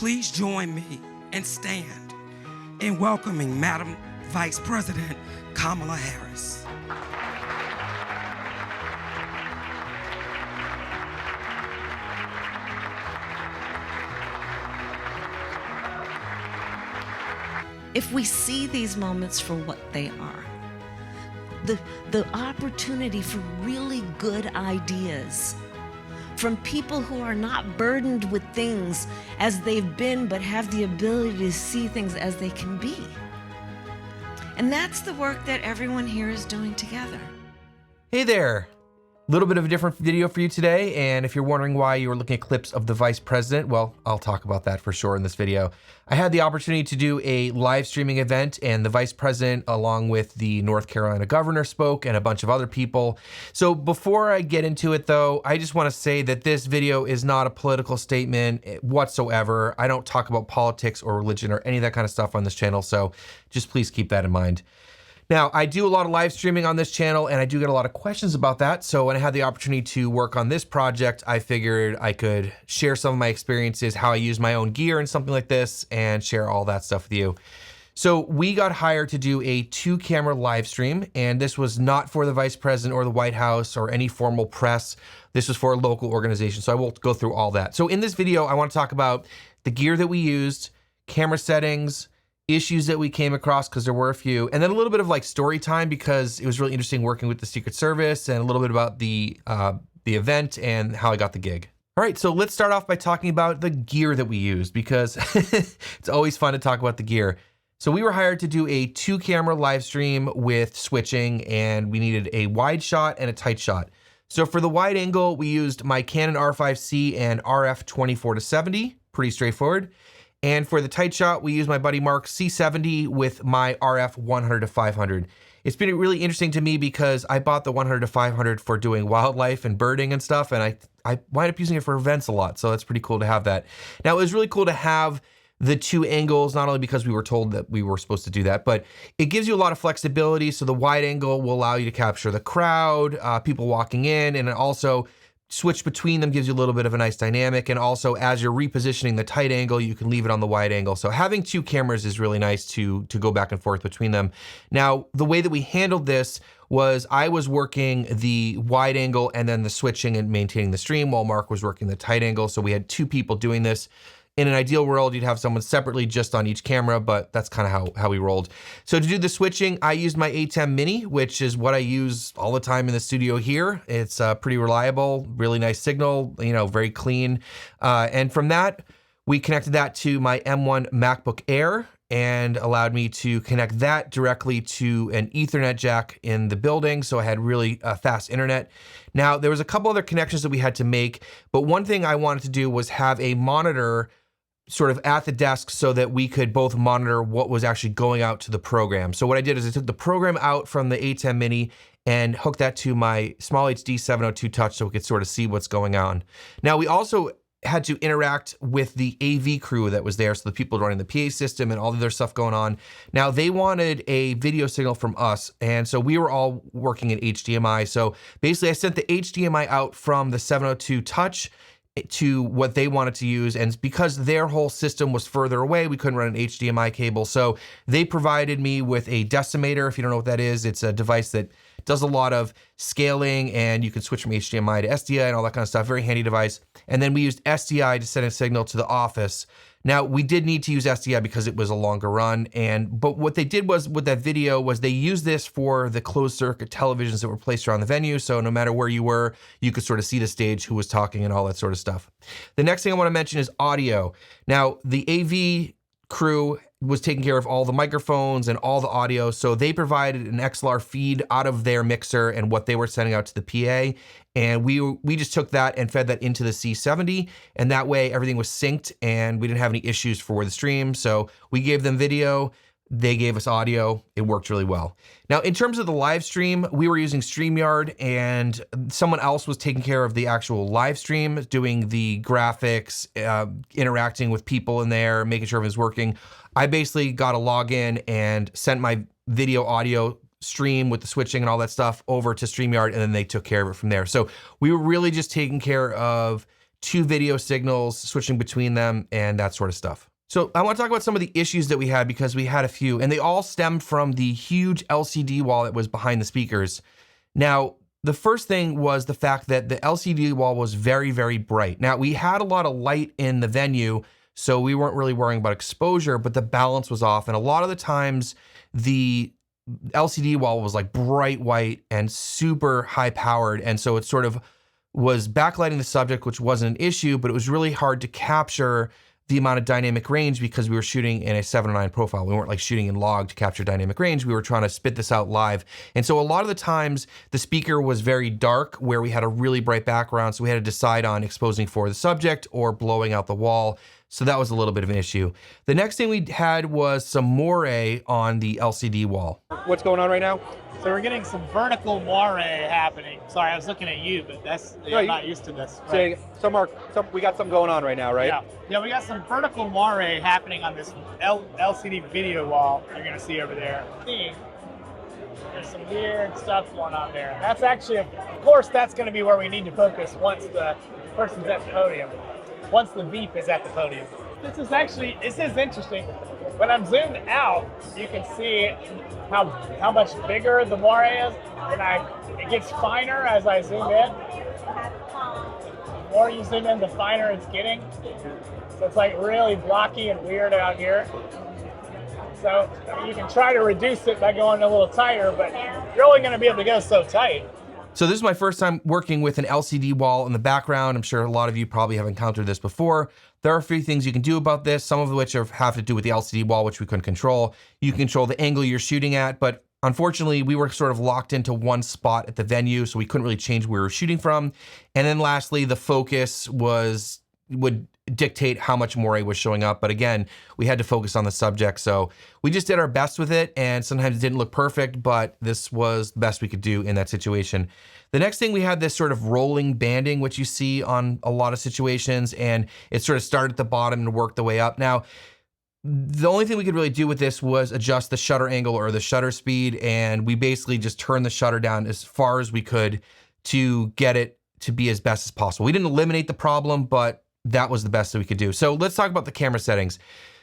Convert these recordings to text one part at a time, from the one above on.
please join me and stand in welcoming Madam Vice President Kamala Harris. If we see these moments for what they are, the opportunity for really good ideas from people who are not burdened with things as they've been, but have the ability to see things as they can be. And that's the work that everyone here is doing together. Hey there. A little bit of a different video for you today, and if you're wondering why you were looking at clips of the Vice President, well, I'll talk about that for sure in this video. I had the opportunity to do a live streaming event, and the Vice President, along with the North Carolina governor, spoke, and a bunch of other people. So before I get into it though, I just want to say that this video is not a political statement whatsoever. I don't talk about politics or religion or any of that kind of stuff on this channel, so just please keep that in mind. Now, I do a lot of live streaming on this channel, and I do get a lot of questions about that. So when I had the opportunity to work on this project, I figured I could share some of my experiences, how I use my own gear and something like this, and share all that stuff with you. So we got hired to do a 2-camera live stream, and this was not for the Vice President or the White House or any formal press. This was for a local organization, so I won't go through all that. So in this video, I want to talk about the gear that we used, camera settings, issues that we came across, because there were a few, and then a little bit of like story time, because it was really interesting working with the Secret Service, and a little bit about the event and how I got the gig. All right, so let's start off by talking about the gear that we used, because it's always fun to talk about the gear. So we were hired to do a 2-camera live stream with switching, and we needed a wide shot and a tight shot. So for the wide angle, we used my Canon R5C and RF 24-70, pretty straightforward. And for the tight shot, we used my buddy Mark's C70 with my RF 100-500. It's been really interesting to me because I bought the 100-500 for doing wildlife and birding and stuff, and I wind up using it for events a lot, so that's pretty cool to have that. Now, it was really cool to have the 2 angles, not only because we were told that we were supposed to do that, but it gives you a lot of flexibility. So the wide angle will allow you to capture the crowd, people walking in, and it also switch between them gives you a little bit of a nice dynamic. And also, as you're repositioning the tight angle, you can leave it on the wide angle. So having 2 cameras is really nice to go back and forth between them. Now, the way that we handled this was I was working the wide angle and then the switching and maintaining the stream, while Mark was working the tight angle. So we had 2 people doing this. In an ideal world, you'd have someone separately just on each camera, but that's kind of how we rolled. So to do the switching, I used my A10 Mini, which is what I use all the time in the studio here. It's pretty reliable, really nice signal, you know, very clean. And from that, we connected that to my M1 MacBook Air and allowed me to connect that directly to an Ethernet jack in the building. So I had really fast internet. Now, there was a couple other connections that we had to make, but one thing I wanted to do was have a monitor sort of at the desk so that we could both monitor what was actually going out to the program. So what I did is I took the program out from the A10 Mini and hooked that to my Small HD 702 Touch so we could sort of see what's going on. Now, we also had to interact with the AV crew that was there, so the people running the PA system and all the other stuff going on. Now, they wanted a video signal from us, and so we were all working in HDMI. So basically, I sent the HDMI out from the 702 Touch to what they wanted to use, and because their whole system was further away, we couldn't run an HDMI cable. So they provided me with a decimator. If you don't know what that is, it's a device that does a lot of scaling, and you can switch from HDMI to SDI and all that kind of stuff. Very handy device. And then we used SDI to send a signal to the office. Now, we did need to use SDI because it was a longer run, but what they did was with that video was they used this for the closed circuit televisions that were placed around the venue. So no matter where you were, you could sort of see the stage, who was talking, and all that sort of stuff. The next thing I want to mention is audio. Now, the AV crew was taking care of all the microphones and all the audio. So they provided an XLR feed out of their mixer and what they were sending out to the PA. And we just took that and fed that into the C70. And that way everything was synced and we didn't have any issues for the stream. So we gave them video, they gave us audio. It worked really well. Now, in terms of the live stream, we were using StreamYard, and someone else was taking care of the actual live stream, doing the graphics, interacting with people in there, making sure everything's working. I basically got a login and sent my video audio stream with the switching and all that stuff over to StreamYard, and then they took care of it from there. So we were really just taking care of two video signals, switching between them, and that sort of stuff. So I want to talk about some of the issues that we had, because we had a few, and they all stemmed from the huge LCD wall that was behind the speakers. Now, the first thing was the fact that the LCD wall was very, very bright. Now, we had a lot of light in the venue, so we weren't really worrying about exposure, but the balance was off. And a lot of the times, the LCD wall was like bright white and super high powered. And so it sort of was backlighting the subject, which wasn't an issue, but it was really hard to capture the amount of dynamic range because we were shooting in a 709 profile. We weren't like shooting in log to capture dynamic range. We were trying to spit this out live. And so a lot of the times the speaker was very dark where we had a really bright background. So we had to decide on exposing for the subject or blowing out the wall. So that was a little bit of an issue. The next thing we had was some moire on the LCD wall. What's going on right now? So we're getting some vertical moire happening. Sorry, I was looking at you, but I'm not used to this. Right? We got something going on right now, right? Yeah, we got some vertical moire happening on this LCD video wall you're gonna see over there. There's some weird stuff going on there. That's actually, of course, that's gonna be where we need to focus once the person's at the podium. Once the Veep is at the podium. This is interesting. When I'm zoomed out, you can see how much bigger the moire is, and it gets finer as I zoom in. The more you zoom in, the finer it's getting. So it's like really blocky and weird out here. So you can try to reduce it by going a little tighter, but you're only going to be able to go so tight. So this is my first time working with an LCD wall in the background. I'm sure a lot of you probably have encountered this before. There are a few things you can do about this, some of which have to do with the LCD wall, which we couldn't control. You can control the angle you're shooting at, but unfortunately, we were sort of locked into one spot at the venue, so we couldn't really change where we were shooting from. And then lastly, the focus would dictate how much moire was showing up. But again, we had to focus on the subject. So we just did our best with it, and sometimes it didn't look perfect, but this was the best we could do in that situation. The next thing, we had this sort of rolling banding, which you see on a lot of situations, and it sort of started at the bottom and worked the way up. Now, the only thing we could really do with this was adjust the shutter angle or the shutter speed, and we basically just turned the shutter down as far as we could to get it to be as best as possible. We didn't eliminate the problem, but that was the best that we could do. So let's talk about the camera settings.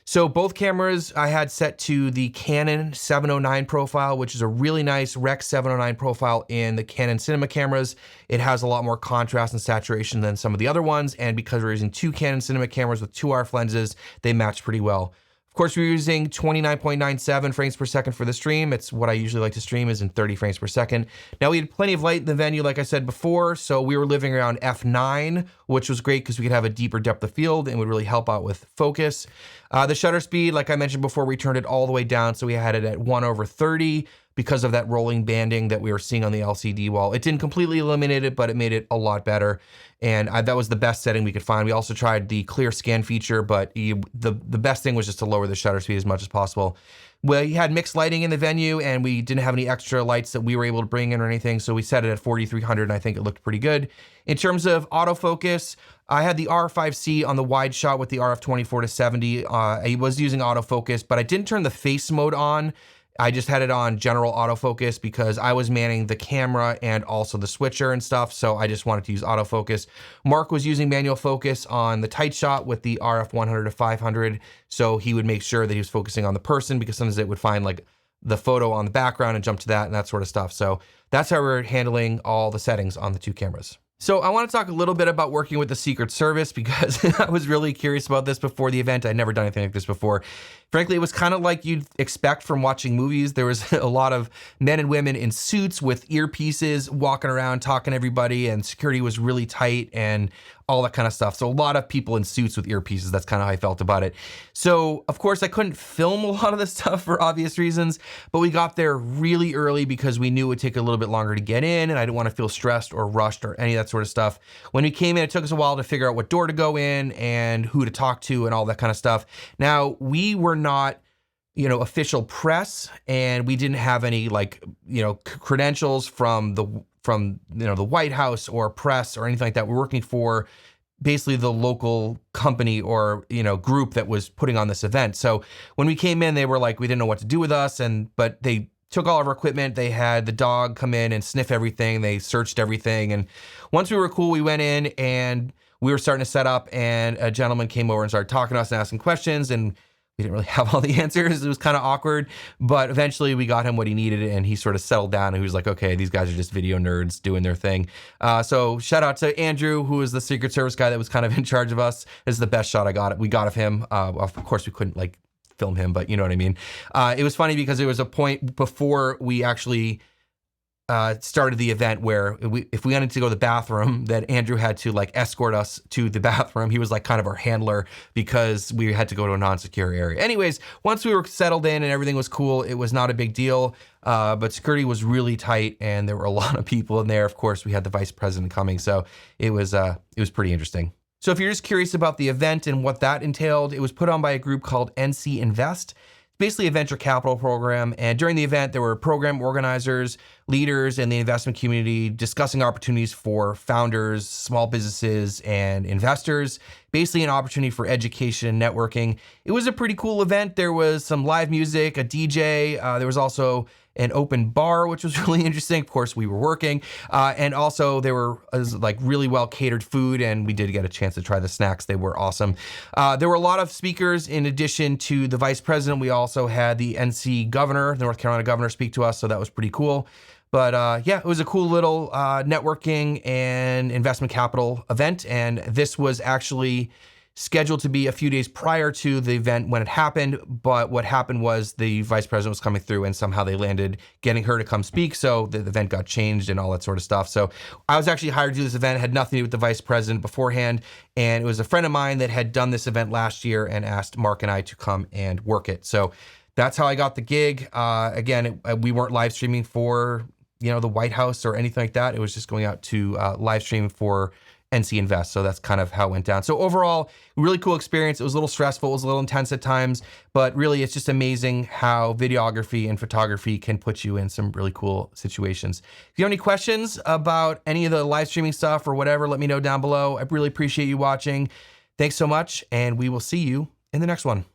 So both cameras I had set to the Canon 709 profile, which is a really nice Rec 709 profile in the Canon cinema cameras. It has a lot more contrast and saturation than some of the other ones, and because we're using two Canon cinema cameras with two RF lenses, they match pretty well. Of course, we're using 29.97 frames per second for the stream. It's what I usually like to stream, is in 30 frames per second. Now, we had plenty of light in the venue, like I said before, so we were living around f9, which was great because we could have a deeper depth of field and would really help out with focus. The shutter speed, like I mentioned before, we turned it all the way down, so we had it at 1/30 because of that rolling banding that we were seeing on the LCD wall. It didn't completely eliminate it, but it made it a lot better. And that was the best setting we could find. We also tried the clear scan feature, but the best thing was just to lower the shutter speed as much as possible. We had mixed lighting in the venue, and we didn't have any extra lights that we were able to bring in or anything, so we set it at 4300, and I think it looked pretty good. In terms of autofocus, I had the R5C on the wide shot with the RF 24-70. I was using autofocus, but I didn't turn the face mode on. I just had it on general autofocus because I was manning the camera and also the switcher and stuff, so I just wanted to use autofocus. Mark was using manual focus on the tight shot with the RF 100-500, so he would make sure that he was focusing on the person, because sometimes it would find like the photo on the background and jump to that and that sort of stuff. So that's how we're handling all the settings on the two cameras. So I want to talk a little bit about working with the Secret Service, because I was really curious about this before the event. I'd never done anything like this before. Frankly, it was kind of like you'd expect from watching movies. There was a lot of men and women in suits with earpieces walking around talking to everybody, and security was really tight and all that kind of stuff. So a lot of people in suits with earpieces. That's kind of how I felt about it. So of course I couldn't film a lot of this stuff for obvious reasons, but we got there really early because we knew it would take a little bit longer to get in, and I didn't want to feel stressed or rushed or any of that sort of stuff. When we came in, it took us a while to figure out what door to go in and who to talk to and all that kind of stuff. Now, we were not, official press, and we didn't have any credentials from the White House or press or anything like that. We're working for basically the local company or group that was putting on this event. So when we came in, they were like, we didn't know what to do with us, but they took all of our equipment. They had the dog come in and sniff everything. They searched everything, and once we were cool, we went in and we were starting to set up, and a gentleman came over and started talking to us and asking questions, and we didn't really have all the answers. It was kind of awkward, but eventually we got him what he needed, and he sort of settled down, and he was like, okay, these guys are just video nerds doing their thing. So shout out to Andrew, who was the Secret Service guy that was kind of in charge of us. This is the best shot we got of him. Of course, we couldn't like film him, but you know what I mean. It was funny because there was a point before we actually started the event where if we wanted to go to the bathroom, that Andrew had to like escort us to the bathroom. He was like kind of our handler because we had to go to a non-secure area. Anyways, once we were settled in and everything was cool, it was not a big deal. But security was really tight, and there were a lot of people in there. Of course, we had the vice president coming, so it was pretty interesting. So if you're just curious about the event and what that entailed, it was put on by a group called NC Invest. Basically a venture capital program, and during the event there were program organizers, leaders in the investment community discussing opportunities for founders, small businesses, and investors. Basically an opportunity for education and networking. It was a pretty cool event. There was some live music, a DJ, there was also an open bar, which was really interesting. Of course, we were working. And also there was like really well catered food, and we did get a chance to try the snacks. They were awesome. There were a lot of speakers. In addition to the vice president, we also had the NC governor, the North Carolina governor, speak to us. So that was pretty cool. But yeah, it was a cool little networking and investment capital event. And this was actually scheduled to be a few days prior to the event when it happened, but what happened was the vice president was coming through and somehow they landed getting her to come speak, so the event got changed and all that sort of stuff. So I was actually hired to do this event. It had nothing to do with the vice president beforehand, and it was a friend of mine that had done this event last year and asked Mark and I to come and work it. So that's how I got the gig. Again, we weren't live streaming for the White House or anything like that. It was just going out to live stream for NC Invest. So that's kind of how it went down. So overall, really cool experience. It was a little stressful. It was a little intense at times, but really it's just amazing how videography and photography can put you in some really cool situations. If you have any questions about any of the live streaming stuff or whatever, let me know down below. I really appreciate you watching. Thanks so much, and we will see you in the next one.